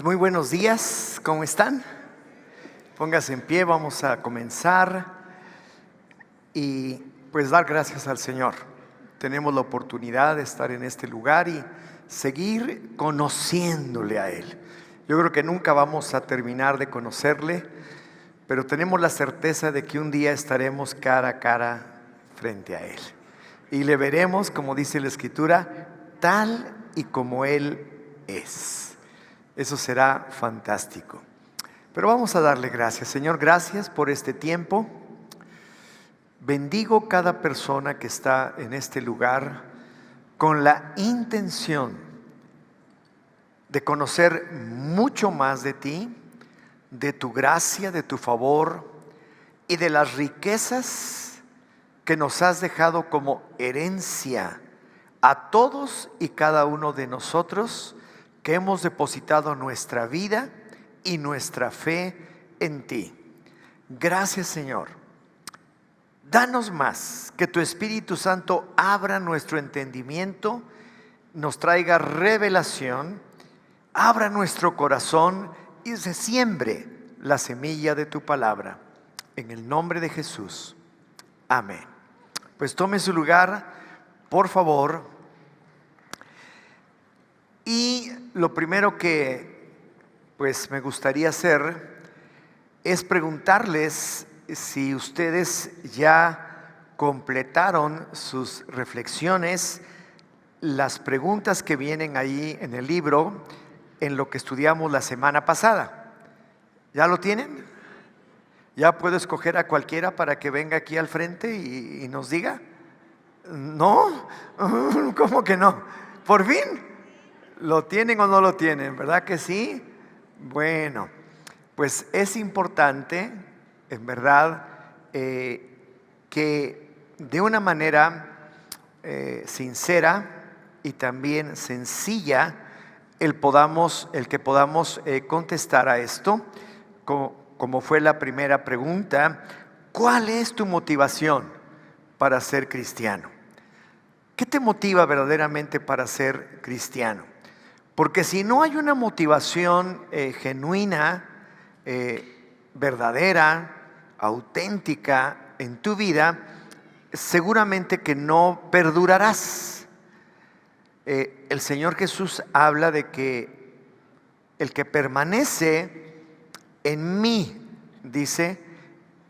Pues muy buenos días, ¿cómo están? Póngase en pie, vamos a comenzar y pues dar gracias al Señor. Tenemos la oportunidad de estar en este lugar y seguir conociéndole a Él. Yo creo que nunca vamos a terminar de conocerle, pero tenemos la certeza de que un día estaremos cara a cara frente a Él. Y le veremos, como dice la Escritura, tal y como Él es. Eso será fantástico. Pero vamos a darle gracias. Señor, gracias por este tiempo. Bendigo cada persona que está en este lugar con la intención de conocer mucho más de ti, de tu gracia, de tu favor y de las riquezas que nos has dejado como herencia a todos y cada uno de nosotros que hemos depositado nuestra vida y nuestra fe en ti. Gracias, Señor. Danos más, que tu Espíritu Santo abra nuestro entendimiento, nos traiga revelación, abra nuestro corazón y se siembre la semilla de tu palabra. En el nombre de Jesús. Amén. Pues tome su lugar, por favor. Y lo primero que pues me gustaría hacer es preguntarles si ustedes ya completaron sus reflexiones, las preguntas que vienen ahí en el libro, en lo que estudiamos la semana pasada. ¿Ya lo tienen? ¿Ya puedo escoger a cualquiera para que venga aquí al frente y nos diga? ¿No? ¿Cómo que no? ¿Por fin? ¿Lo tienen o no lo tienen? ¿Verdad que sí? Bueno, pues es importante, en verdad, que de una manera sincera y también sencilla, el que podamos contestar a esto, como fue la primera pregunta: ¿cuál es tu motivación para ser cristiano? ¿Qué te motiva verdaderamente para ser cristiano? Porque si no hay una motivación genuina, verdadera, auténtica en tu vida, seguramente que no perdurarás. El Señor Jesús habla de que el que permanece en mí, dice,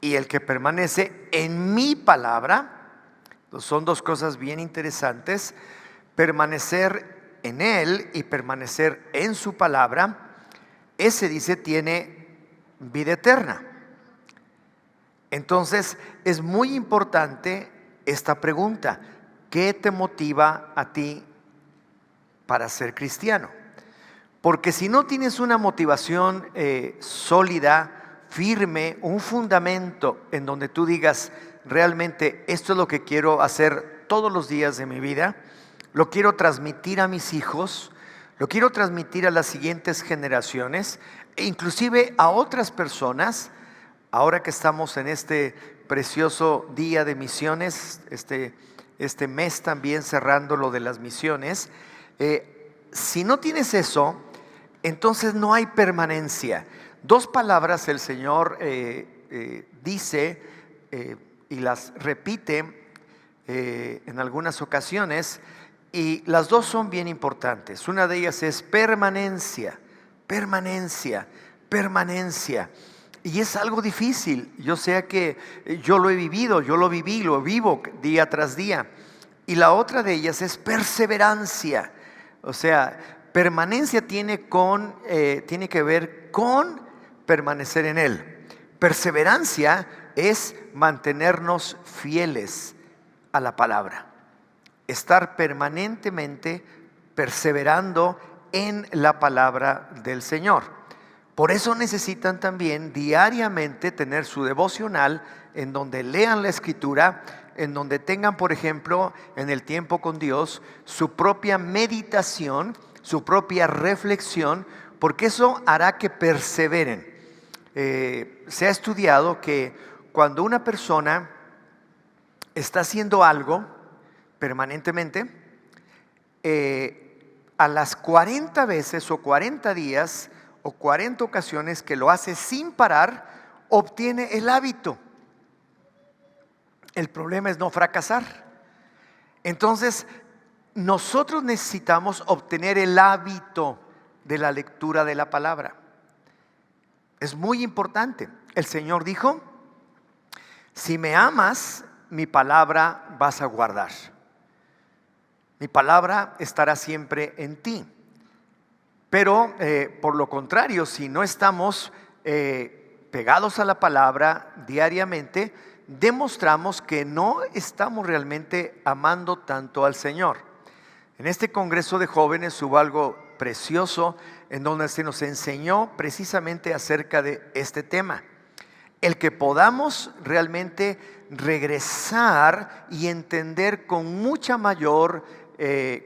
y el que permanece en mi palabra, son dos cosas bien interesantes: permanecer en Él y permanecer en su palabra. Ese, dice, tiene vida eterna. Entonces es muy importante esta pregunta: ¿qué te motiva a ti para ser cristiano? Porque si no tienes una motivación sólida, firme, un fundamento en donde tú digas, realmente esto es lo que quiero hacer todos los días de mi vida, lo quiero transmitir a mis hijos, lo quiero transmitir a las siguientes generaciones e inclusive a otras personas. Ahora que estamos en este precioso día de misiones, este mes también cerrando lo de las misiones, si no tienes eso, entonces no hay permanencia. Dos palabras el Señor dice y las repite en algunas ocasiones, y las dos son bien importantes. Una de ellas es permanencia, permanencia, permanencia. Y es algo difícil. Yo sé que yo lo he vivido, yo lo viví, lo vivo día tras día. Y la otra de ellas es perseverancia. O sea, permanencia tiene que ver con permanecer en Él. Perseverancia es mantenernos fieles a la palabra. Estar permanentemente perseverando en la palabra del Señor. Por eso necesitan también diariamente tener su devocional en donde lean la Escritura, en donde tengan, por ejemplo, en el tiempo con Dios, su propia meditación, su propia reflexión, porque eso hará que perseveren. Se ha estudiado que cuando una persona está haciendo algo permanentemente, a las 40 veces o 40 días o 40 ocasiones que lo hace sin parar, obtiene el hábito. El problema es no fracasar. Entonces, nosotros necesitamos obtener el hábito de la lectura de la palabra. Es muy importante. El Señor dijo: si me amas, mi palabra vas a guardar. Mi palabra estará siempre en ti. Pero por lo contrario, si no estamos pegados a la palabra diariamente, demostramos que no estamos realmente amando tanto al Señor. En este congreso de jóvenes hubo algo precioso en donde se nos enseñó precisamente acerca de este tema. El que podamos realmente regresar y entender con mucha mayor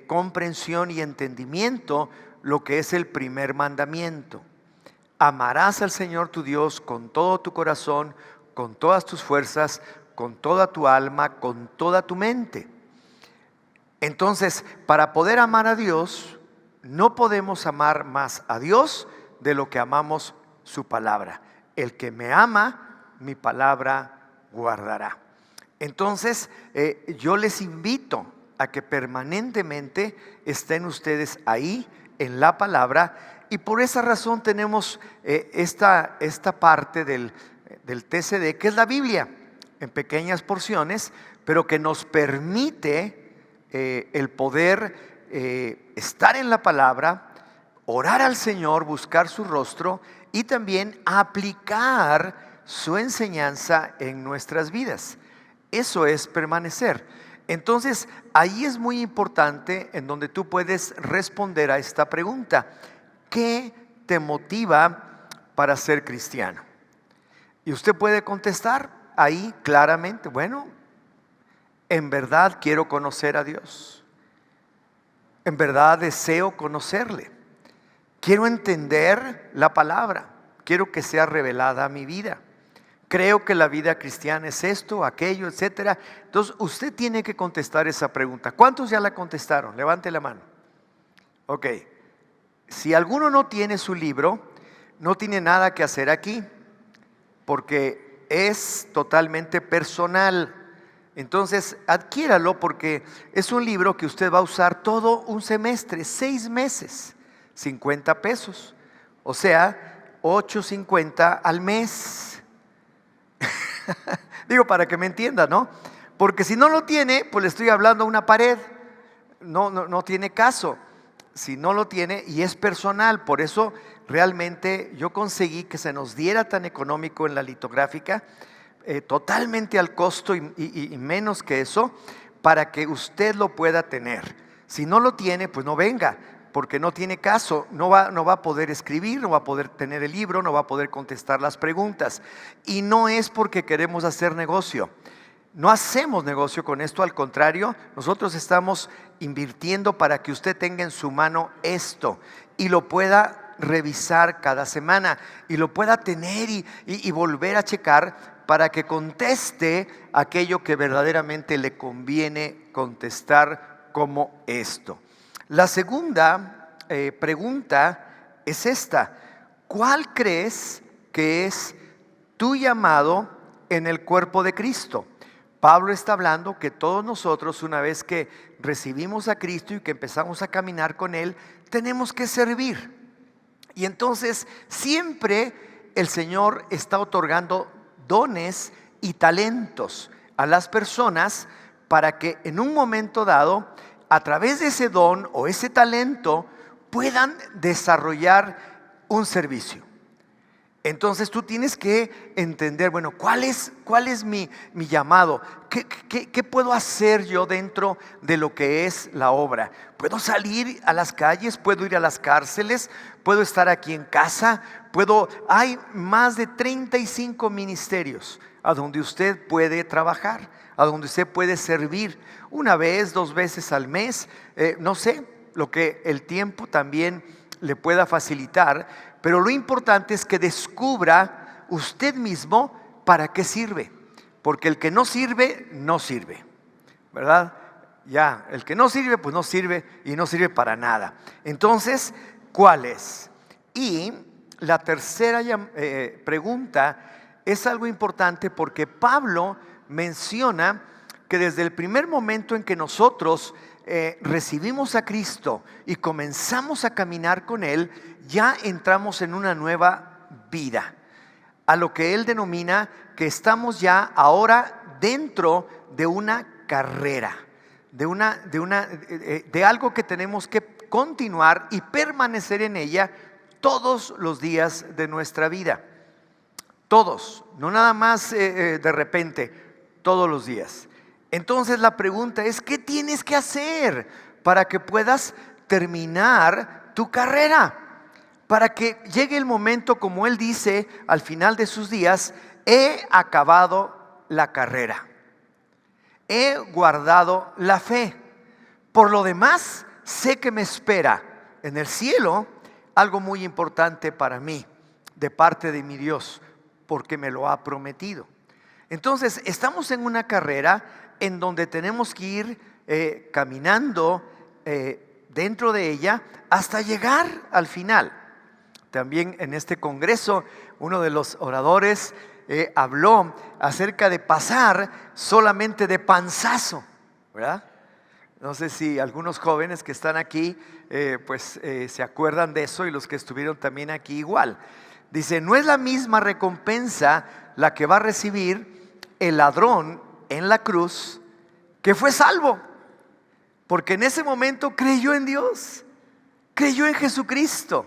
comprensión y entendimiento lo que es el primer mandamiento. Amarás al Señor tu Dios con todo tu corazón, con todas tus fuerzas, con toda tu alma, con toda tu mente. Entonces, para poder amar a Dios, no podemos amar más a Dios de lo que amamos su palabra. El que me ama, mi palabra guardará. Entonces, yo les invito a que permanentemente estén ustedes ahí en la palabra, y por esa razón tenemos esta parte del TCD, que es la Biblia, en pequeñas porciones, pero que nos permite el poder estar en la palabra, orar al Señor, buscar su rostro y también aplicar su enseñanza en nuestras vidas. Eso es permanecer. Entonces, ahí es muy importante en donde tú puedes responder a esta pregunta: ¿qué te motiva para ser cristiano? Y usted puede contestar ahí claramente: bueno, en verdad quiero conocer a Dios. En verdad deseo conocerle. Quiero entender la palabra. Quiero que sea revelada a mi vida. Creo que la vida cristiana es esto, aquello, etcétera. Entonces, usted tiene que contestar esa pregunta. ¿Cuántos ya la contestaron? Levante la mano. Ok. Si alguno no tiene su libro, no tiene nada que hacer aquí, porque es totalmente personal. Entonces, adquiéralo, porque es un libro que usted va a usar todo un semestre, 6 meses, 50 pesos. O sea, $8.50 al mes. Digo, para que me entienda, ¿no? Porque si no lo tiene, pues le estoy hablando a una pared. No tiene caso. Si no lo tiene, y es personal, por eso realmente yo conseguí que se nos diera tan económico en la litográfica, totalmente al costo y menos que eso, para que usted lo pueda tener. Si no lo tiene, pues no venga, porque no tiene caso, no va a poder escribir, no va a poder tener el libro, no va a poder contestar las preguntas. Y no es porque queremos hacer negocio. No hacemos negocio con esto, al contrario, nosotros estamos invirtiendo para que usted tenga en su mano esto y lo pueda revisar cada semana y lo pueda tener y volver a checar para que conteste aquello que verdaderamente le conviene contestar, como esto. La segunda pregunta es esta: ¿cuál crees que es tu llamado en el cuerpo de Cristo? Pablo está hablando que todos nosotros, una vez que recibimos a Cristo y que empezamos a caminar con Él, tenemos que servir. Y entonces siempre el Señor está otorgando dones y talentos a las personas para que en un momento dado, a través de ese don o ese talento, puedan desarrollar un servicio. Entonces tú tienes que entender, bueno, ¿cuál es mi llamado? ¿Qué puedo hacer yo dentro de lo que es la obra? ¿Puedo salir a las calles? ¿Puedo ir a las cárceles? ¿Puedo estar aquí en casa? Hay más de 35 ministerios a donde usted puede trabajar, a donde usted puede servir 1 vez, 2 veces al mes, no sé, lo que el tiempo también le pueda facilitar. Pero lo importante es que descubra usted mismo para qué sirve. Porque el que no sirve, no sirve, ¿verdad? Ya, el que no sirve, pues no sirve y no sirve para nada. Entonces, ¿cuál es? Y la tercera pregunta es algo importante porque Pablo menciona que desde el primer momento en que nosotros recibimos a Cristo y comenzamos a caminar con Él, ya entramos en una nueva vida, a lo que Él denomina que estamos ya ahora dentro de una carrera, de algo que tenemos que continuar y permanecer en ella todos los días de nuestra vida. Todos, no nada más de repente, todos los días. Entonces la pregunta es, ¿qué tienes que hacer para que puedas terminar tu carrera? Para que llegue el momento, como él dice al final de sus días, he acabado la carrera, he guardado la fe. Por lo demás, sé que me espera en el cielo algo muy importante para mí, de parte de mi Dios, porque me lo ha prometido. Entonces, estamos en una carrera en donde tenemos que ir caminando dentro de ella hasta llegar al final. También en este congreso, uno de los oradores habló acerca de pasar solamente de panzazo, ¿verdad? No sé si algunos jóvenes que están aquí se acuerdan de eso, y los que estuvieron también aquí igual. Dice, no es la misma recompensa la que va a recibir el ladrón en la cruz, que fue salvo, porque en ese momento creyó en Dios, creyó en Jesucristo.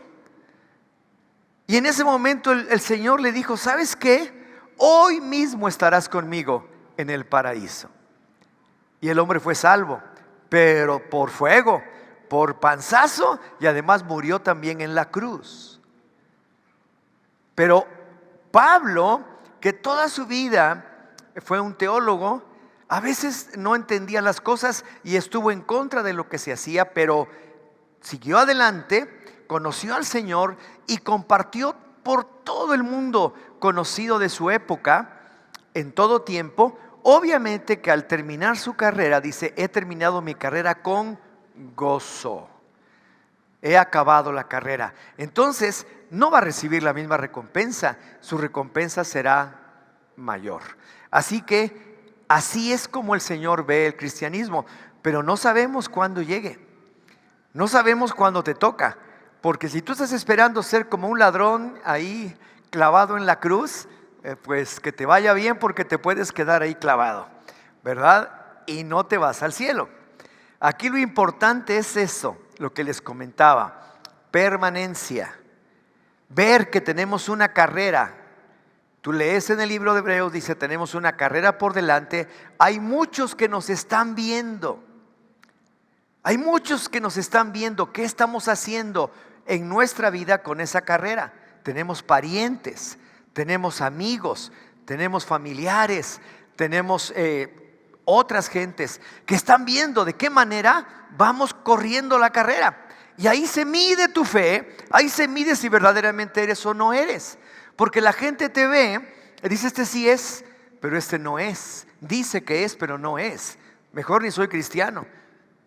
Y en ese momento el Señor le dijo, ¿sabes qué? Hoy mismo estarás conmigo en el paraíso. Y el hombre fue salvo, pero por fuego, por panzazo, y además murió también en la cruz. Pero Pablo, que toda su vida fue un teólogo, a veces no entendía las cosas y estuvo en contra de lo que se hacía, pero siguió adelante, conoció al Señor y compartió por todo el mundo conocido de su época, en todo tiempo. Obviamente que al terminar su carrera, dice, he terminado mi carrera con gozo, he acabado la carrera. Entonces no va a recibir la misma recompensa, su recompensa será mayor. Así que así es como el Señor ve el cristianismo, pero no sabemos cuándo llegue, no sabemos cuándo te toca, porque si tú estás esperando ser como un ladrón ahí clavado en la cruz, pues que te vaya bien, porque te puedes quedar ahí clavado, ¿verdad? Y no te vas al cielo. Aquí lo importante es eso, lo que les comentaba, permanencia, ver que tenemos una carrera. Tú lees en el libro de Hebreos, dice, tenemos una carrera por delante. Hay muchos que nos están viendo. Hay muchos que nos están viendo. ¿Qué estamos haciendo en nuestra vida con esa carrera? Tenemos parientes, tenemos amigos, tenemos familiares, tenemos otras gentes que están viendo de qué manera vamos corriendo la carrera. Y ahí se mide tu fe, ahí se mide si verdaderamente eres o no eres. Porque la gente te ve y dice, este sí es, pero este no es. Dice que es, pero no es. Mejor ni soy cristiano.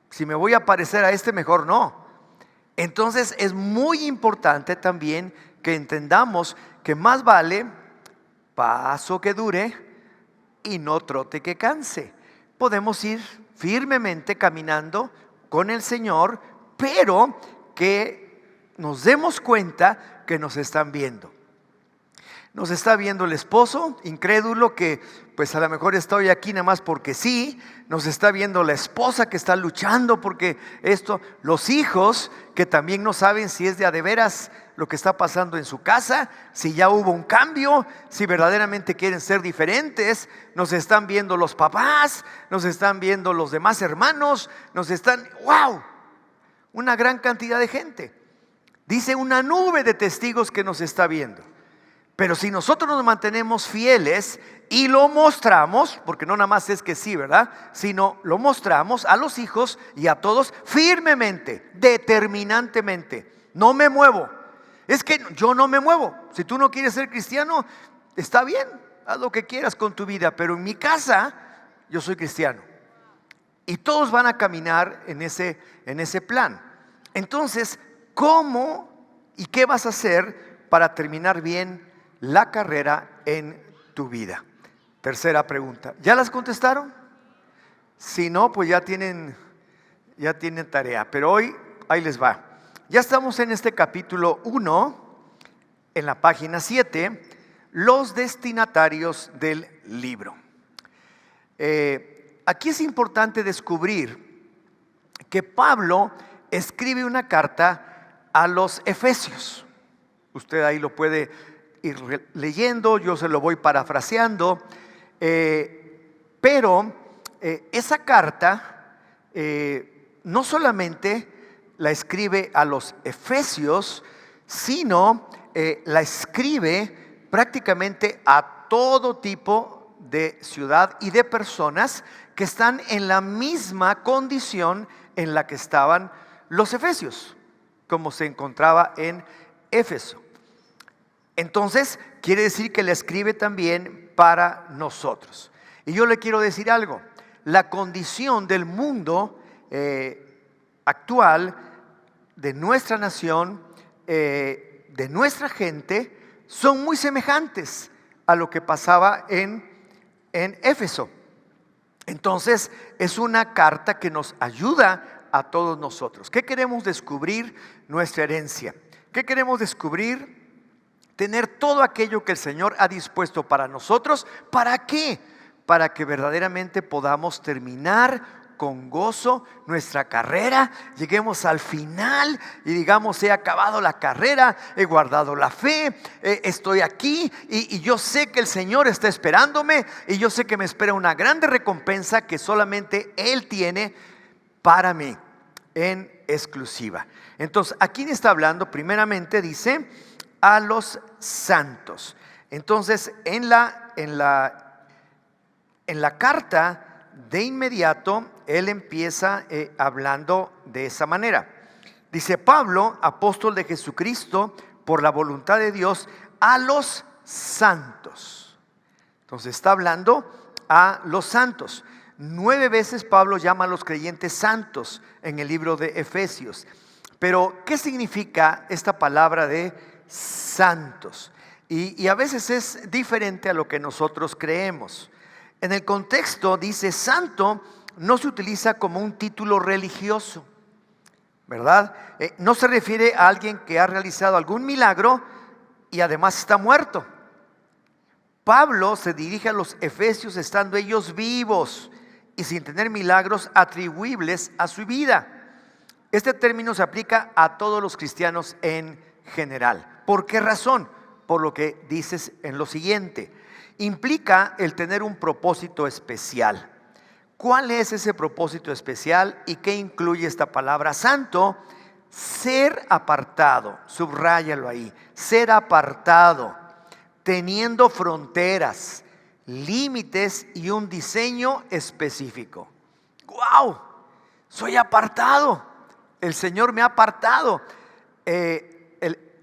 Si me voy a parecer a este, mejor no. Entonces es muy importante también que entendamos que más vale paso que dure y no trote que canse. Podemos ir firmemente caminando con el Señor, pero que nos demos cuenta que nos están viendo. Nos está viendo el esposo incrédulo que pues a lo mejor estoy aquí nada más porque sí. Nos está viendo la esposa que está luchando porque esto. Los hijos que también no saben si es de a de veras lo que está pasando en su casa, si ya hubo un cambio, si verdaderamente quieren ser diferentes. Nos están viendo los papás, nos están viendo los demás hermanos, nos están, wow, una gran cantidad de gente. Dice una nube de testigos que nos está viendo. Pero si nosotros nos mantenemos fieles y lo mostramos, porque no nada más es que sí, ¿verdad? Sino lo mostramos a los hijos y a todos firmemente, determinantemente. No me muevo. Es que yo no me muevo. Si tú no quieres ser cristiano, está bien, haz lo que quieras con tu vida. Pero en mi casa, yo soy cristiano. Y todos van a caminar en ese plan. Entonces, ¿cómo y qué vas a hacer para terminar bien la carrera en tu vida? Tercera pregunta. ¿Ya las contestaron? Si no, pues ya tienen tarea. Pero hoy, ahí les va. Ya estamos en este capítulo 1, en la página 7, los destinatarios del libro. Aquí es importante descubrir que Pablo escribe una carta a los Efesios. Usted ahí lo puede ir leyendo, yo se lo voy parafraseando, pero esa carta no solamente la escribe a los Efesios, sino la escribe prácticamente a todo tipo de ciudad y de personas que están en la misma condición en la que estaban los Efesios, como se encontraba en Éfeso. Entonces, quiere decir que la escribe también para nosotros. Y yo le quiero decir algo, la condición del mundo actual, de nuestra nación, de nuestra gente, son muy semejantes a lo que pasaba en Éfeso. Entonces, es una carta que nos ayuda a todos nosotros. ¿Qué queremos descubrir? Nuestra herencia. ¿Qué queremos descubrir? Tener todo aquello que el Señor ha dispuesto para nosotros. ¿Para qué? Para que verdaderamente podamos terminar con gozo nuestra carrera, lleguemos al final y digamos: he acabado la carrera, he guardado la fe, estoy aquí y yo sé que el Señor está esperándome, y yo sé que me espera una grande recompensa que solamente Él tiene para mí en exclusiva. Entonces, ¿a quién está hablando? Primeramente dice a los santos. Entonces, en la carta, de inmediato él empieza hablando de esa manera. Dice: Pablo, apóstol de Jesucristo, por la voluntad de Dios, a los santos. Entonces está hablando a los santos. 9 veces Pablo llama a los creyentes santos en el libro de Efesios. Pero ¿qué significa esta palabra de santos? Y a veces es diferente a lo que nosotros creemos. En el contexto dice: santo no se utiliza como un título religioso, ¿verdad? No se refiere a alguien que ha realizado algún milagro y además está muerto. Pablo se dirige a los efesios estando ellos vivos y sin tener milagros atribuibles a su vida. Este término se aplica a todos los cristianos en general. ¿Por qué razón? Por lo que dices en lo siguiente. Implica el tener un propósito especial. ¿Cuál es ese propósito especial y qué incluye esta palabra santo? Ser apartado, subráyalo ahí, ser apartado, teniendo fronteras, límites y un diseño específico. ¡Wow! Soy apartado, el Señor me ha apartado.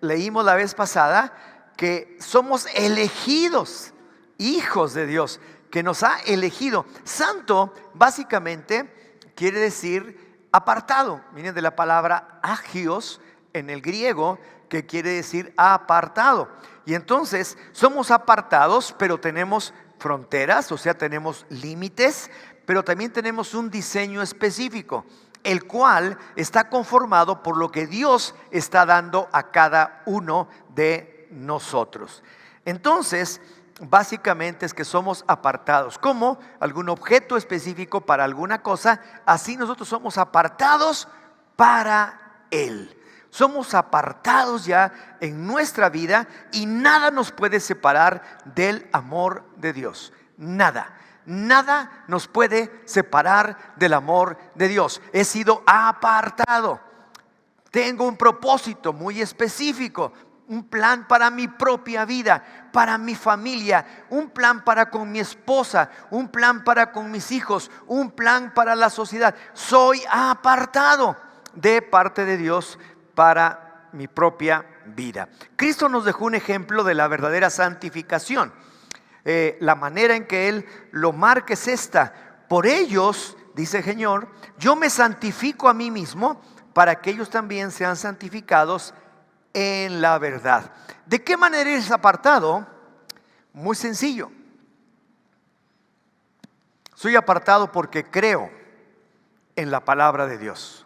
Leímos la vez pasada que somos elegidos, hijos de Dios, que nos ha elegido. Santo básicamente quiere decir apartado. Viene de la palabra agios en el griego, que quiere decir apartado. Y entonces somos apartados, pero tenemos fronteras, o sea, tenemos límites, pero también tenemos un diseño específico, el cual está conformado por lo que Dios está dando a cada uno de nosotros. Entonces, básicamente es que somos apartados, como algún objeto específico para alguna cosa, así nosotros somos apartados para Él. Somos apartados ya en nuestra vida y nada nos puede separar del amor de Dios. Nada nos puede separar del amor de Dios. He sido apartado. Tengo un propósito muy específico. Un plan para mi propia vida, para mi familia, un plan para con mi esposa, un plan para con mis hijos, un plan para la sociedad. Soy apartado de parte de Dios para mi propia vida. Cristo nos dejó un ejemplo de la verdadera santificación. La manera en que Él lo marca es esta: por ellos, dice el Señor, yo me santifico a mí mismo para que ellos también sean santificados en la verdad. ¿De qué manera eres apartado? Muy sencillo. Soy apartado porque creo en la palabra de Dios.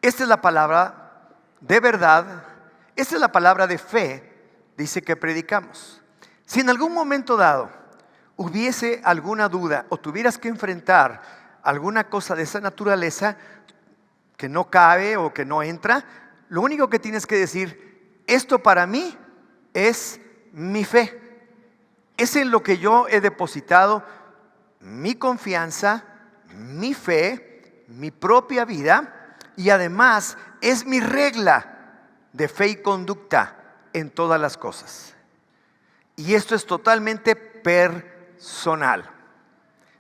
Esta es la palabra de verdad, esta es la palabra de fe, dice que predicamos. Si en algún momento dado hubiese alguna duda o tuvieras que enfrentar alguna cosa de esa naturaleza que no cabe o que no entra, lo único que tienes que decir, esto para mí es mi fe. Es en lo que yo he depositado mi confianza, mi fe, mi propia vida, y además es mi regla de fe y conducta en todas las cosas. Y esto es totalmente personal,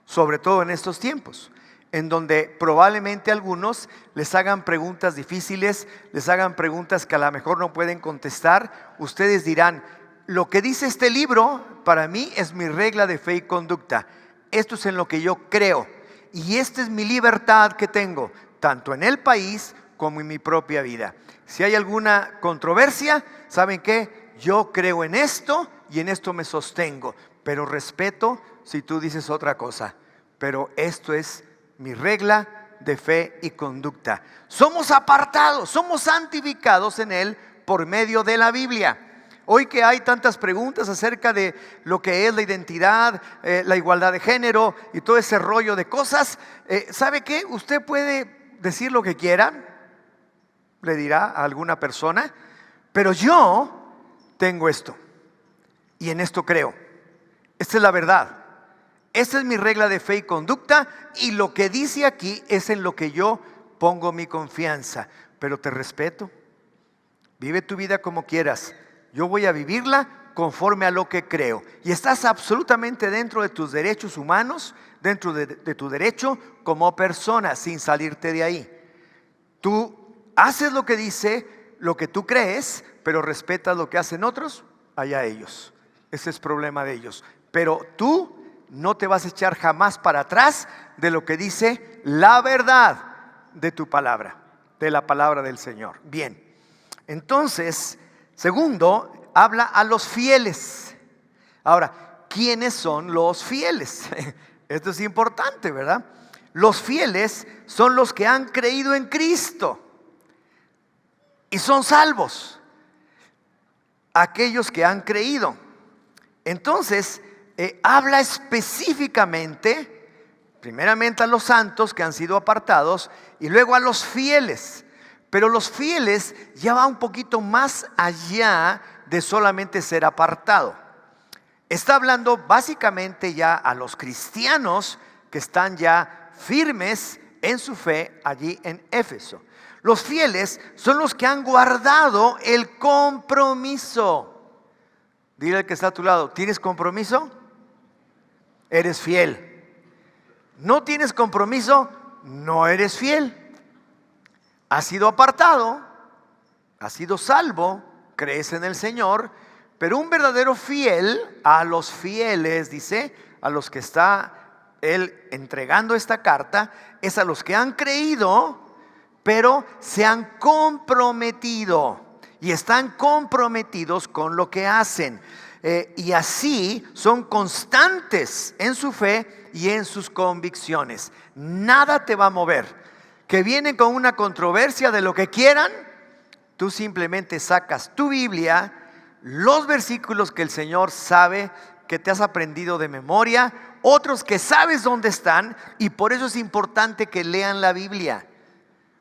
sobre todo en estos tiempos, en donde probablemente algunos les hagan preguntas difíciles, les hagan preguntas que a lo mejor no pueden contestar. Ustedes dirán, lo que dice este libro para mí es mi regla de fe y conducta. Esto es en lo que yo creo y esta es mi libertad que tengo, tanto en el país como en mi propia vida. Si hay alguna controversia, ¿saben qué? Yo creo en esto y en esto me sostengo, pero respeto si tú dices otra cosa. Pero esto es mi regla de fe y conducta. Somos apartados, somos santificados en Él por medio de la Biblia. Hoy que hay tantas preguntas acerca de lo que es la identidad, la igualdad de género y todo ese rollo de cosas, ¿sabe qué? Usted puede decir lo que quiera, le dirá a alguna persona, pero yo tengo esto y en esto creo. Esta es la verdad. Esta es mi regla de fe y conducta y lo que dice aquí es en lo que yo pongo mi confianza. Pero te respeto. Vive tu vida como quieras. Yo voy a vivirla conforme a lo que creo. Y estás absolutamente dentro de tus derechos humanos, dentro de tu derecho como persona, sin salirte de ahí. Tú haces lo que dice, lo que tú crees, pero respetas lo que hacen otros, allá ellos. Ese es problema de ellos. Pero tú no te vas a echar jamás para atrás de lo que dice la verdad de tu palabra, de la palabra del Señor. Bien, entonces, segundo, habla a los fieles. Ahora, ¿quiénes son los fieles? Esto es importante, ¿verdad? Los fieles son los que han creído en Cristo y son salvos. Aquellos que han creído. Entonces, habla específicamente, primeramente a los santos que han sido apartados y luego a los fieles. Pero los fieles ya va un poquito más allá de solamente ser apartado. Está hablando básicamente ya a los cristianos que están ya firmes en su fe allí en Éfeso. Los fieles son los que han guardado el compromiso. Dile al que está a tu lado, ¿tienes compromiso? Eres fiel. ¿No tienes compromiso? No eres fiel. Has sido apartado, has sido salvo, crees en el Señor, pero un verdadero fiel, a los fieles, dice, a los que está Él entregando esta carta, es a los que han creído, pero se han comprometido y están comprometidos con lo que hacen. Y así son constantes en su fe y en sus convicciones. Nada te va a mover. Que vienen con una controversia de lo que quieran, tú simplemente sacas tu Biblia, los versículos que el Señor sabe que te has aprendido de memoria, otros que sabes dónde están, y por eso es importante que lean la Biblia.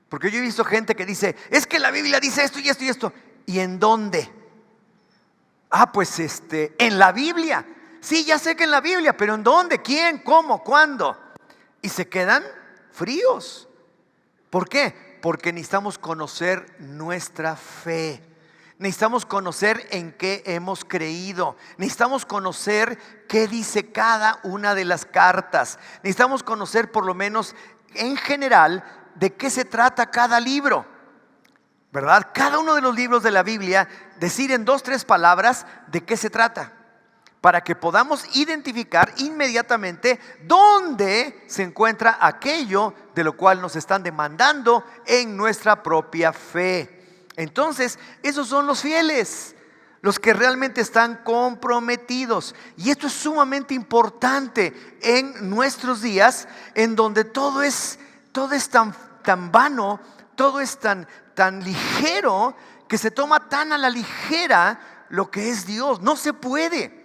Porque yo he visto gente que dice, es que la Biblia dice esto y esto y esto. ¿Y en dónde? Pues en la Biblia. Sí, ya sé que en la Biblia, pero ¿en dónde? ¿Quién? ¿Cómo? ¿Cuándo? Y se quedan fríos. ¿Por qué? Porque necesitamos conocer nuestra fe. Necesitamos conocer en qué hemos creído. Necesitamos conocer qué dice cada una de las cartas. Necesitamos conocer por lo menos en general de qué se trata cada libro, ¿verdad? Cada uno de los libros de la Biblia, decir en 2, 3 palabras de qué se trata, para que podamos identificar inmediatamente dónde se encuentra aquello de lo cual nos están demandando en nuestra propia fe. Entonces, esos son los fieles, los que realmente están comprometidos. Y esto es sumamente importante en nuestros días, en donde todo es tan vano, todo es tan ligero, que se toma tan a la ligera lo que es Dios. No se puede.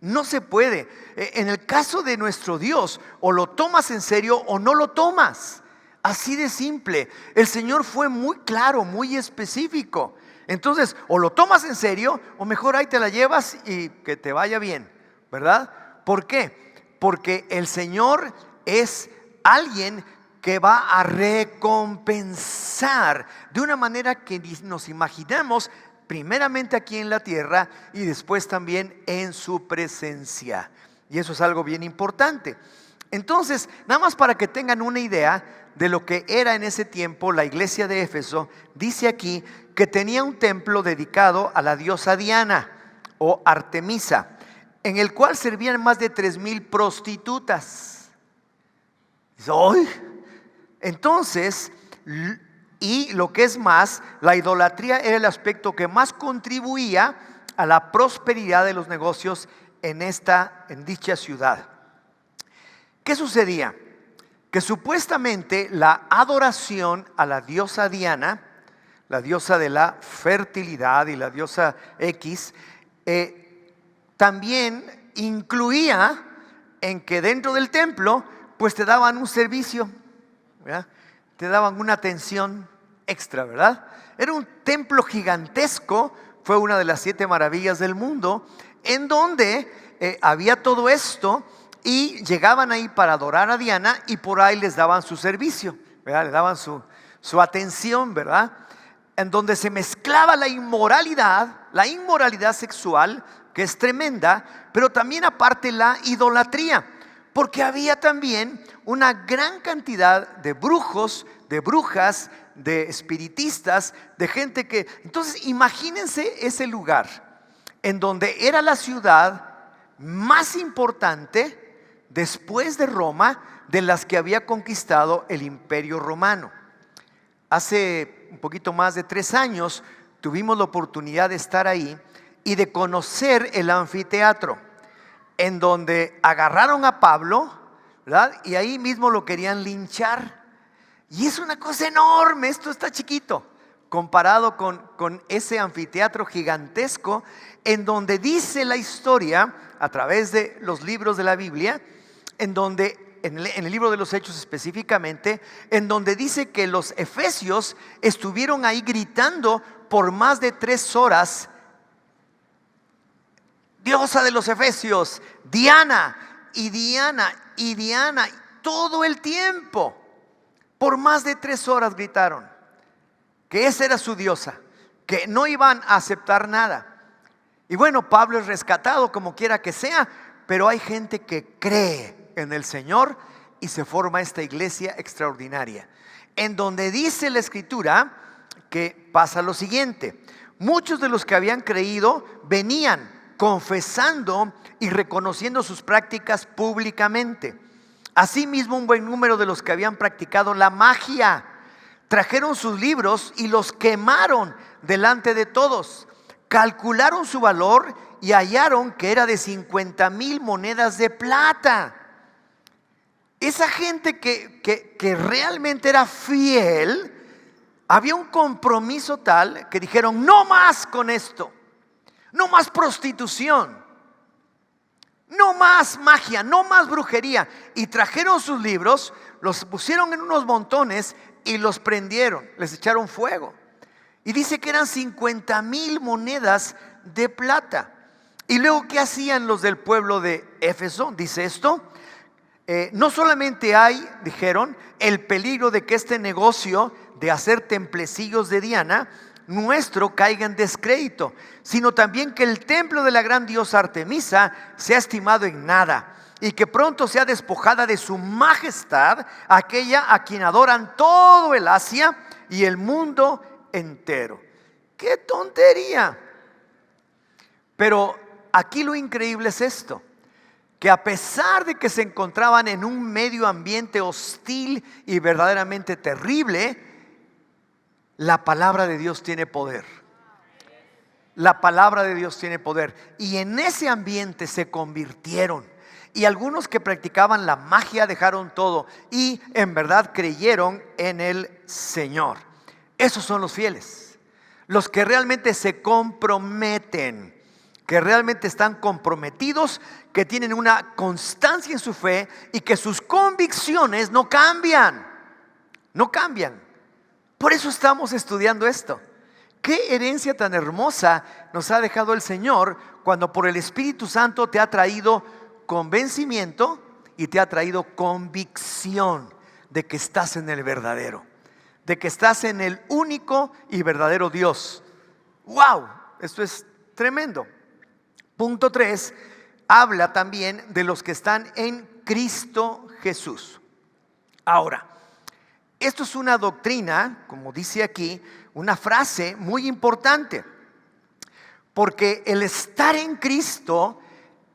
En el caso de nuestro Dios, o lo tomas en serio o no lo tomas. Así de simple. El Señor fue muy claro, muy específico. Entonces, o lo tomas en serio, o mejor ahí te la llevas y que te vaya bien, ¿verdad? ¿Por qué? Porque el Señor es alguien que va a recompensar de una manera que nos imaginamos, primeramente aquí en la tierra y después también en su presencia. Y eso es algo bien importante. Entonces, nada más para que tengan una idea de lo que era en ese tiempo la iglesia de Éfeso, dice aquí que tenía un templo dedicado a la diosa Diana o Artemisa, en el cual servían más de 3,000 prostitutas. ¡Ay! Entonces, y lo que es más, la idolatría era el aspecto que más contribuía a la prosperidad de los negocios en dicha ciudad. ¿Qué sucedía? Que supuestamente la adoración a la diosa Diana, la diosa de la fertilidad y la diosa X, también incluía en que dentro del templo pues te daban un servicio, ¿verdad? Te daban una atención extra, ¿verdad? Era un templo gigantesco, fue una de las 7 maravillas del mundo, en donde había todo esto y llegaban ahí para adorar a Diana y por ahí les daban su servicio, ¿verdad? Le daban su atención, ¿verdad? En donde se mezclaba la inmoralidad sexual, que es tremenda, pero también aparte la idolatría, porque había también una gran cantidad de brujos, de brujas, de espiritistas, de gente que... Entonces imagínense ese lugar en donde era la ciudad más importante después de Roma, de las que había conquistado el Imperio Romano. Hace un poquito más de 3 años tuvimos la oportunidad de estar ahí y de conocer el anfiteatro, en donde agarraron a Pablo, ¿verdad? Y ahí mismo lo querían linchar. Y es una cosa enorme, esto está chiquito comparado con ese anfiteatro gigantesco, en donde dice la historia a través de los libros de la Biblia, en el libro de los Hechos específicamente, en donde dice que los efesios estuvieron ahí gritando por más de 3 horas: diosa de los efesios, Diana, y Diana, y Diana, todo el tiempo. Por más de 3 horas gritaron que esa era su diosa, que no iban a aceptar nada. Y bueno, Pablo es rescatado como quiera que sea, pero hay gente que cree en el Señor y se forma esta iglesia extraordinaria, en donde dice la escritura que pasa lo siguiente: muchos de los que habían creído venían confesando y reconociendo sus prácticas públicamente. Asimismo, un buen número de los que habían practicado la magia trajeron sus libros y los quemaron delante de todos. Calcularon su valor y hallaron que era de 50,000 monedas de plata. Esa gente que realmente era fiel, había un compromiso tal que dijeron: no más con esto, no más prostitución, no más magia, no más brujería. Y trajeron sus libros, los pusieron en unos montones y los prendieron, les echaron fuego. Y dice que eran 50,000 monedas de plata. Y luego, ¿qué hacían los del pueblo de Éfeso? Dice esto: no solamente hay, dijeron, el peligro de que este negocio de hacer templecillos de Diana nuestro caiga en descrédito, sino también que el templo de la gran diosa Artemisa sea estimado en nada, y que pronto sea despojada de su majestad aquella a quien adoran todo el Asia y el mundo entero. ¡Qué tontería! Pero aquí lo increíble es esto: que a pesar de que se encontraban en un medio ambiente hostil y verdaderamente terrible, La palabra de Dios tiene poder. La palabra de Dios tiene poder. Y en ese ambiente se convirtieron. Y algunos que practicaban la magia dejaron todo y en verdad creyeron en el Señor. Esos son los fieles. Los que realmente se comprometen, que realmente están comprometidos, que tienen una constancia en su fe y que sus convicciones no cambian. No cambian. Por eso estamos estudiando esto. Qué herencia tan hermosa nos ha dejado el Señor cuando por el Espíritu Santo te ha traído convencimiento y te ha traído convicción de que estás en el verdadero, de que estás en el único y verdadero Dios. ¡Wow! Esto es tremendo. Punto 3, habla también de los que están en Cristo Jesús. Ahora, esto es una doctrina, como dice aquí, una frase muy importante, porque el estar en Cristo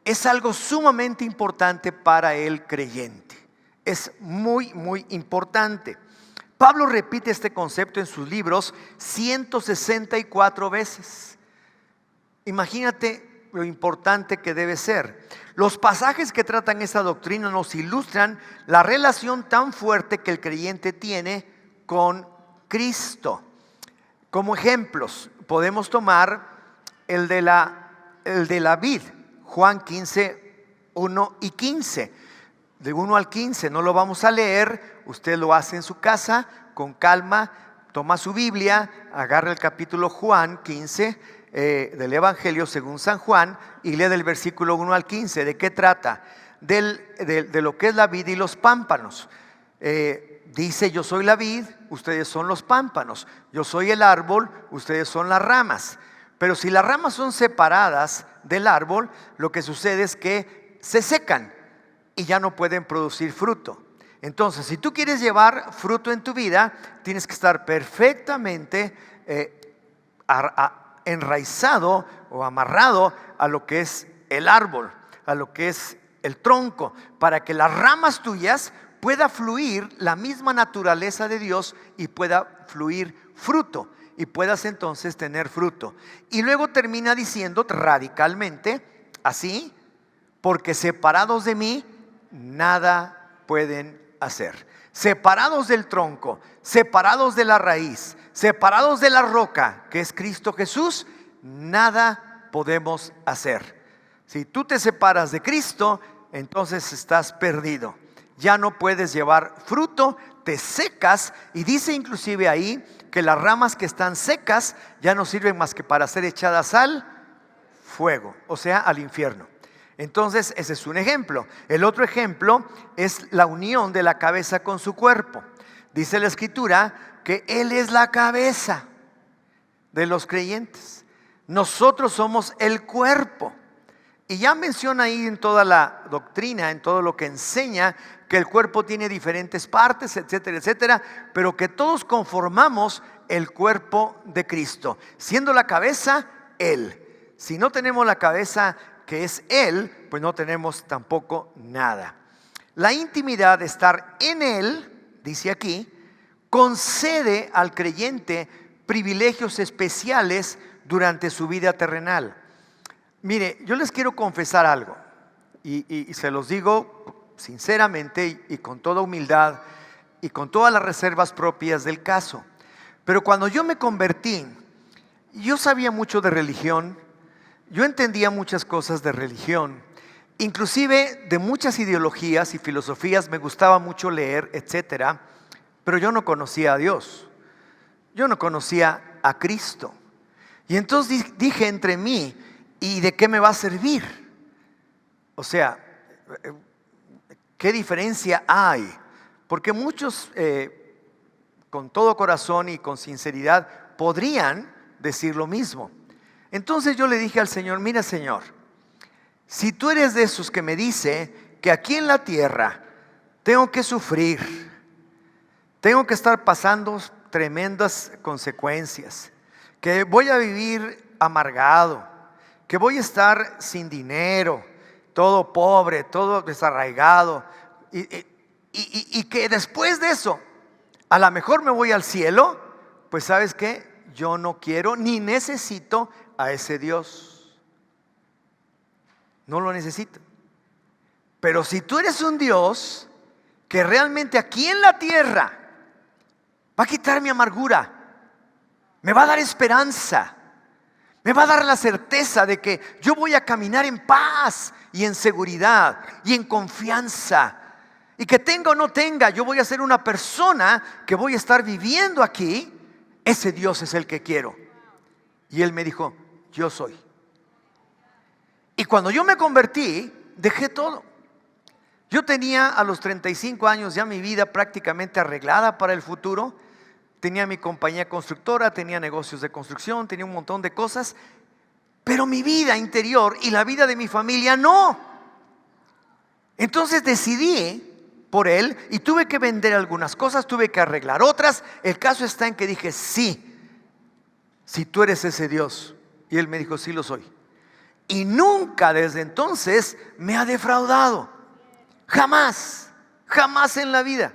es algo sumamente importante para el creyente. Es muy, muy importante. Pablo repite este concepto en sus libros 164 veces. Imagínate lo importante que debe ser. Los pasajes que tratan esa doctrina nos ilustran la relación tan fuerte que el creyente tiene con Cristo. Como ejemplos podemos tomar el de la vid, Juan 15, 1 y 15. De 1 al 15 no lo vamos a leer, usted lo hace en su casa con calma, toma su Biblia, agarra el capítulo Juan 15 del Evangelio según San Juan y lee del versículo 1 al 15. ¿De qué trata? De lo que es la vid y los pámpanos. Dice: yo soy la vid, ustedes son los pámpanos. Yo soy el árbol, ustedes son las ramas. Pero si las ramas son separadas del árbol, lo que sucede es que se secan y ya no pueden producir fruto. Entonces, si tú quieres llevar fruto en tu vida, tienes que estar perfectamente enraizado o amarrado a lo que es el árbol, a lo que es el tronco, para que las ramas tuyas pueda fluir la misma naturaleza de Dios y pueda fluir fruto y puedas entonces tener fruto. Y luego termina diciendo radicalmente así: porque separados de mí nada pueden hacer. Separados del tronco, separados de la raíz, separados de la roca que es Cristo Jesús, nada podemos hacer. Si tú te separas de Cristo, entonces estás perdido. Ya no puedes llevar fruto, te secas, y dice inclusive ahí que las ramas que están secas ya no sirven más que para ser echadas al fuego, o sea, al infierno. Entonces ese es un ejemplo. El otro ejemplo es la unión de la cabeza con su cuerpo. Dice la Escritura que Él es la cabeza de los creyentes. Nosotros somos el cuerpo. Y ya menciona ahí en toda la doctrina, en todo lo que enseña, que el cuerpo tiene diferentes partes, etcétera, etcétera, pero que todos conformamos el cuerpo de Cristo, siendo la cabeza Él. Si no tenemos la cabeza que es Él, pues no tenemos tampoco nada. La intimidad de estar en Él, dice aquí, concede al creyente privilegios especiales durante su vida terrenal. Mire, yo les quiero confesar algo y se los digo sinceramente y con toda humildad y con todas las reservas propias del caso. Pero cuando yo me convertí, yo sabía mucho de religión, yo entendía muchas cosas de religión, inclusive de muchas ideologías y filosofías, me gustaba mucho leer, etcétera, pero yo no conocía a Dios, yo no conocía a Cristo. Y entonces dije entre mí: ¿y de qué me va a servir? O sea, ¿qué diferencia hay? Porque muchos con todo corazón y con sinceridad podrían decir lo mismo. Entonces yo le dije al Señor: mira, Señor, si tú eres de esos que me dice que aquí en la tierra tengo que sufrir, tengo que estar pasando tremendas consecuencias, que voy a vivir amargado, que voy a estar sin dinero, todo pobre, todo desarraigado, y que después de eso a lo mejor me voy al cielo, pues ¿sabes qué? Yo no quiero ni necesito a ese Dios. No lo necesito. Pero si tú eres un Dios que realmente aquí en la tierra va a quitar mi amargura, me va a dar esperanza, me va a dar la certeza de que yo voy a caminar en paz y en seguridad y en confianza, y que tenga o no tenga, yo voy a ser una persona que voy a estar viviendo aquí. Ese Dios es el que quiero. Y él me dijo, yo soy. Y cuando yo me convertí, dejé todo. Yo tenía a los 35 años ya mi vida prácticamente arreglada para el futuro. Tenía mi compañía constructora, tenía negocios de construcción, tenía un montón de cosas. Pero mi vida interior y la vida de mi familia no. Entonces decidí por él y tuve que vender algunas cosas, tuve que arreglar otras. El caso está en que dije, sí, si tú eres ese Dios. Y él me dijo, sí lo soy. Y nunca desde entonces me ha defraudado. Jamás, jamás en la vida.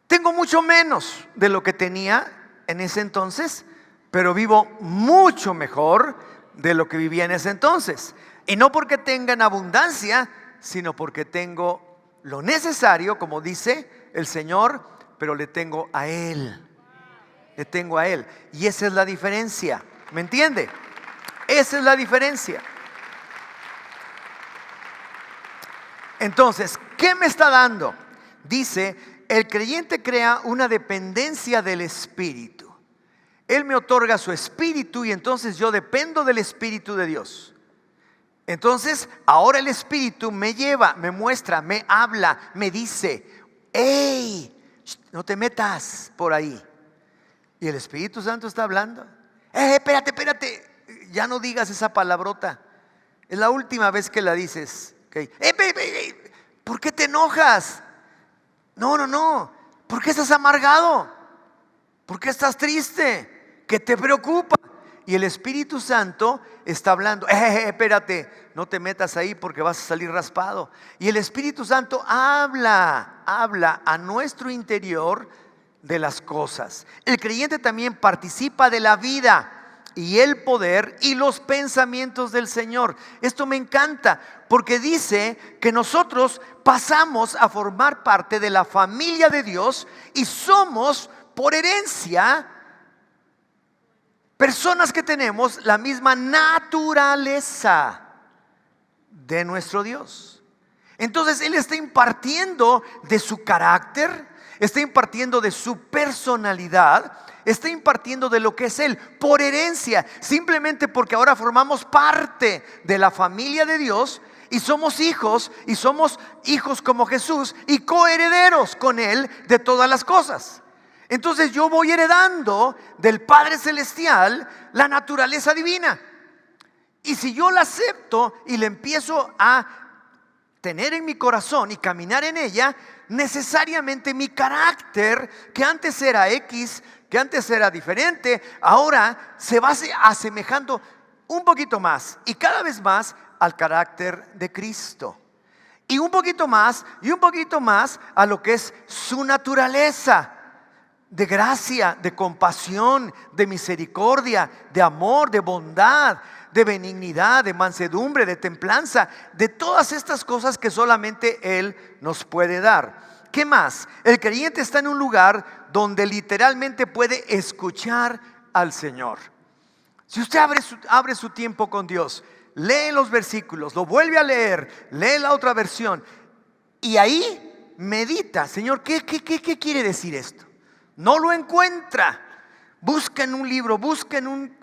Tengo mucho menos de lo que tenía en ese entonces, pero vivo mucho mejor de lo que vivía en ese entonces. Y no porque tenga en abundancia, sino porque tengo lo necesario, como dice el Señor, pero le tengo a Él. Le tengo a Él. Y esa es la diferencia. ¿Me entiende? Esa es la diferencia. Entonces, ¿qué me está dando? Dice, el creyente crea una dependencia del Espíritu. Él me otorga su Espíritu y entonces yo dependo del Espíritu de Dios. Entonces, ahora el Espíritu me lleva, me muestra, me habla, me dice, hey, no te metas por ahí. Y el Espíritu Santo está hablando. Espérate, ya no digas esa palabrota. Es la última vez que la dices. Okay. ¿Por qué te enojas? No. ¿Por qué estás amargado? ¿Por qué estás triste? ¿Qué te preocupa? Y el Espíritu Santo está hablando. Espérate, no te metas ahí porque vas a salir raspado. Y el Espíritu Santo habla a nuestro interior de las cosas. El creyente también participa de la vida y el poder y los pensamientos del Señor. Esto me encanta porque dice que nosotros pasamos a formar parte de la familia de Dios y somos por herencia personas que tenemos la misma naturaleza de nuestro Dios. Entonces Él está impartiendo de su carácter, está impartiendo de su personalidad, está impartiendo de lo que es Él por herencia, simplemente porque ahora formamos parte de la familia de Dios y somos hijos como Jesús y coherederos con Él de todas las cosas. Entonces yo voy heredando del Padre Celestial la naturaleza divina. Y si yo la acepto y la empiezo a tener en mi corazón y caminar en ella, necesariamente mi carácter, que antes era X, que antes era diferente, ahora se va asemejando un poquito más y cada vez más al carácter de Cristo. Y un poquito más a lo que es su naturaleza. De gracia, de compasión, de misericordia, de amor, de bondad, de benignidad, de mansedumbre, de templanza, de todas estas cosas que solamente Él nos puede dar. ¿Qué más? El creyente está en un lugar donde literalmente puede escuchar al Señor. Si usted abre su tiempo con Dios, lee los versículos, lo vuelve a leer, lee la otra versión y ahí medita, Señor, ¿qué quiere decir esto? No lo encuentra. Busca en un libro, busca en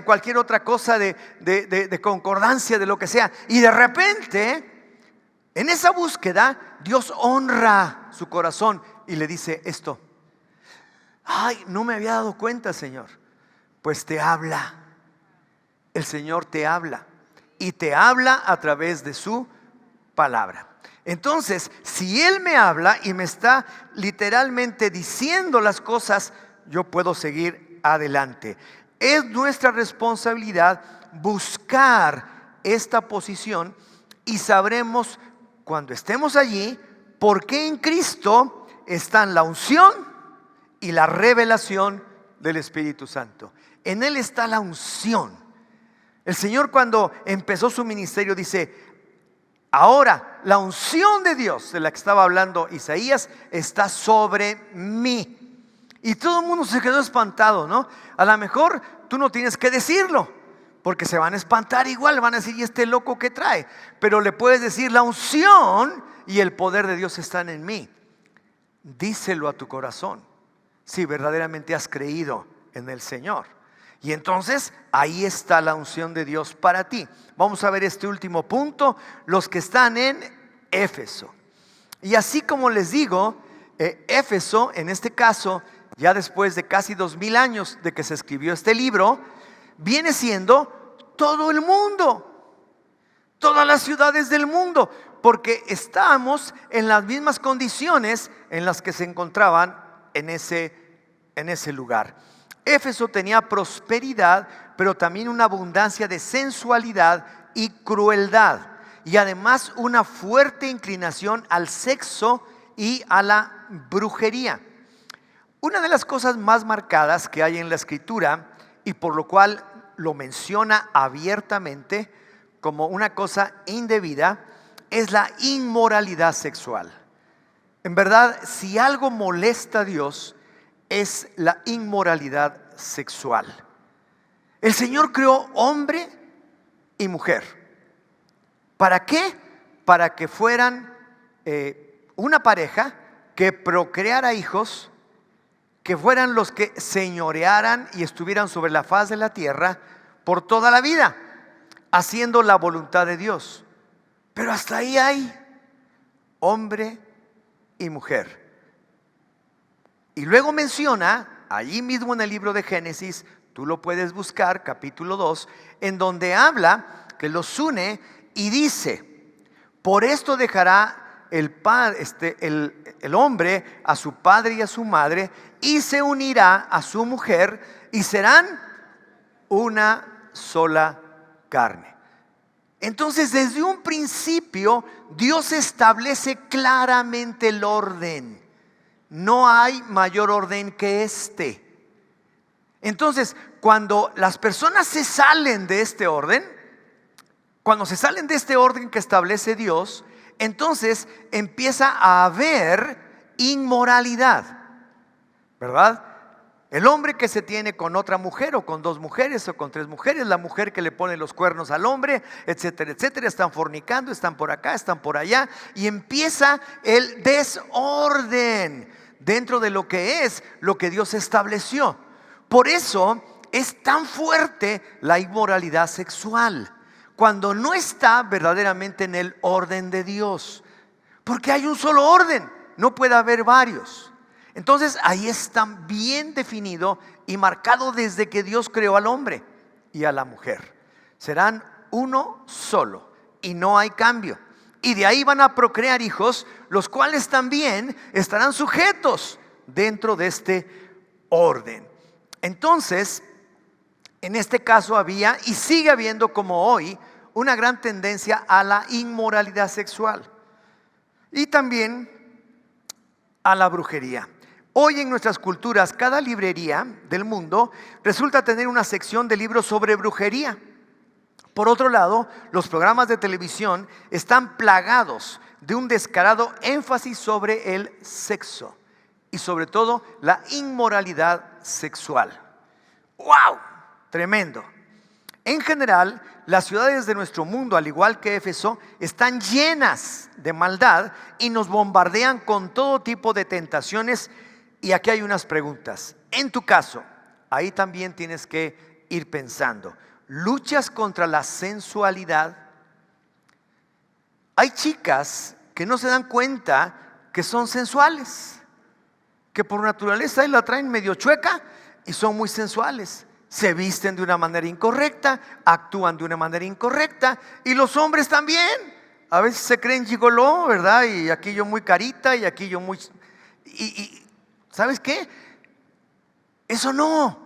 cualquier otra cosa de concordancia, de lo que sea. Y de repente, en esa búsqueda, Dios honra su corazón y le dice esto. Ay, no me había dado cuenta, Señor. Pues te habla. El Señor te habla. Y te habla a través de su palabra. Entonces, si Él me habla y me está literalmente diciendo las cosas, yo puedo seguir adelante. Es nuestra responsabilidad buscar esta posición y sabremos cuando estemos allí por qué en Cristo están la unción y la revelación del Espíritu Santo. En Él está la unción. El Señor, cuando empezó su ministerio, dice: ahora la unción de Dios, de la que estaba hablando Isaías, está sobre mí. Y todo el mundo se quedó espantado, ¿no? A lo mejor tú no tienes que decirlo, porque se van a espantar igual, van a decir: ¿y este loco qué trae? Pero le puedes decir: la unción y el poder de Dios están en mí. Díselo a tu corazón, si verdaderamente has creído en el Señor. Y entonces ahí está la unción de Dios para ti. Vamos a ver este último punto, los que están en Éfeso. Y así como les digo, Éfeso, en este caso, ya después de casi 2000 años de que se escribió este libro, viene siendo todo el mundo, todas las ciudades del mundo, porque estamos en las mismas condiciones en las que se encontraban en ese lugar. Éfeso tenía prosperidad, pero también una abundancia de sensualidad y crueldad, y además una fuerte inclinación al sexo y a la brujería. Una de las cosas más marcadas que hay en la Escritura, y por lo cual lo menciona abiertamente como una cosa indebida, es la inmoralidad sexual. En verdad, si algo molesta a Dios, es la inmoralidad sexual. El Señor creó hombre y mujer. ¿Para qué? Para que fueran una pareja que procreara hijos, que fueran los que señorearan y estuvieran sobre la faz de la tierra por toda la vida, haciendo la voluntad de Dios. Pero hasta ahí hay hombre y mujer. Y luego menciona, allí mismo en el libro de Génesis, tú lo puedes buscar, capítulo 2, en donde habla que los une y dice: por esto dejará el hombre a su padre y a su madre, y se unirá a su mujer, y serán una sola carne. Entonces, desde un principio, Dios establece claramente el orden. No hay mayor orden que este. Entonces, cuando las personas se salen de este orden, cuando se salen de este orden que establece Dios, entonces empieza a haber inmoralidad, ¿verdad? El hombre que se tiene con otra mujer, o con dos mujeres, o con tres mujeres, la mujer que le pone los cuernos al hombre, etcétera, etcétera, están fornicando, están por acá, están por allá, y empieza el desorden dentro de lo que es lo que Dios estableció. Por eso es tan fuerte la inmoralidad sexual, cuando no está verdaderamente en el orden de Dios, porque hay un solo orden, no puede haber varios. Entonces ahí está bien definido y marcado desde que Dios creó al hombre y a la mujer. Serán uno solo y no hay cambio. Y de ahí van a procrear hijos, los cuales también estarán sujetos dentro de este orden. Entonces, en este caso había y sigue habiendo, como hoy, una gran tendencia a la inmoralidad sexual y también a la brujería. Hoy en nuestras culturas, cada librería del mundo resulta tener una sección de libros sobre brujería. Por otro lado, los programas de televisión están plagados de un descarado énfasis sobre el sexo y sobre todo la inmoralidad sexual. ¡Wow! Tremendo. En general, las ciudades de nuestro mundo, al igual que Éfeso, están llenas de maldad y nos bombardean con todo tipo de tentaciones. Y aquí hay unas preguntas. En tu caso, ahí también tienes que ir pensando. ¿Luchas contra la sensualidad? Hay chicas que no se dan cuenta que son sensuales, que por naturaleza ahí la traen medio chueca y son muy sensuales. Se visten de una manera incorrecta, actúan de una manera incorrecta, y los hombres también. A veces se creen gigoló, ¿verdad? Y aquí yo muy carita y aquí yo muy... Y ¿sabes qué? Eso no.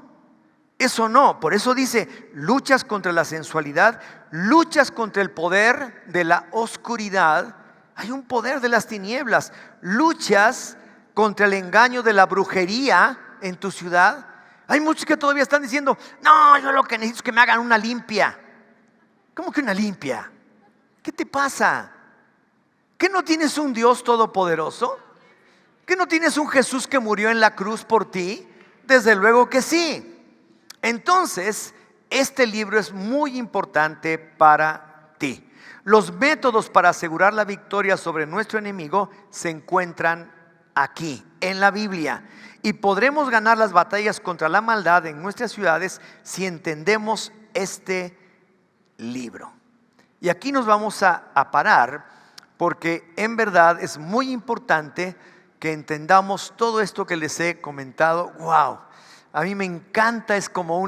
Por eso dice: luchas contra la sensualidad, luchas contra el poder de la oscuridad. Hay un poder de las tinieblas. Luchas contra el engaño de la brujería. en tu ciudad? Hay muchos que todavía están diciendo, no, yo lo que necesito es que me hagan una limpia. ¿Cómo que una limpia? ¿Qué te pasa? ¿Que no tienes un Dios todopoderoso? ¿Que no tienes un Jesús que murió en la cruz por ti? Desde luego que sí. Entonces, este libro es muy importante para ti. Los métodos para asegurar la victoria sobre nuestro enemigo se encuentran aquí, en la Biblia. Y podremos ganar las batallas contra la maldad en nuestras ciudades si entendemos este libro. Y aquí nos vamos a parar, porque en verdad es muy importante que entendamos todo esto que les he comentado. Wow, a mí me encanta, es como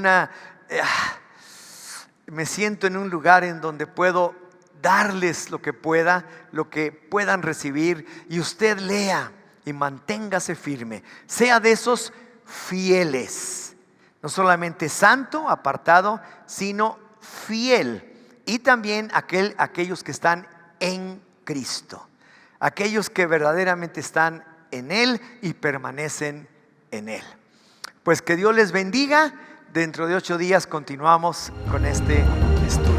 me siento en un lugar en donde puedo darles lo que pueda, lo que puedan recibir, y usted lea y manténgase firme, sea de esos fieles, no solamente santo, apartado, sino fiel, y también aquellos que están en Cristo, aquellos que verdaderamente están en Él y permanecen en Él. Pues que Dios les bendiga. Dentro de 8 días continuamos con este estudio.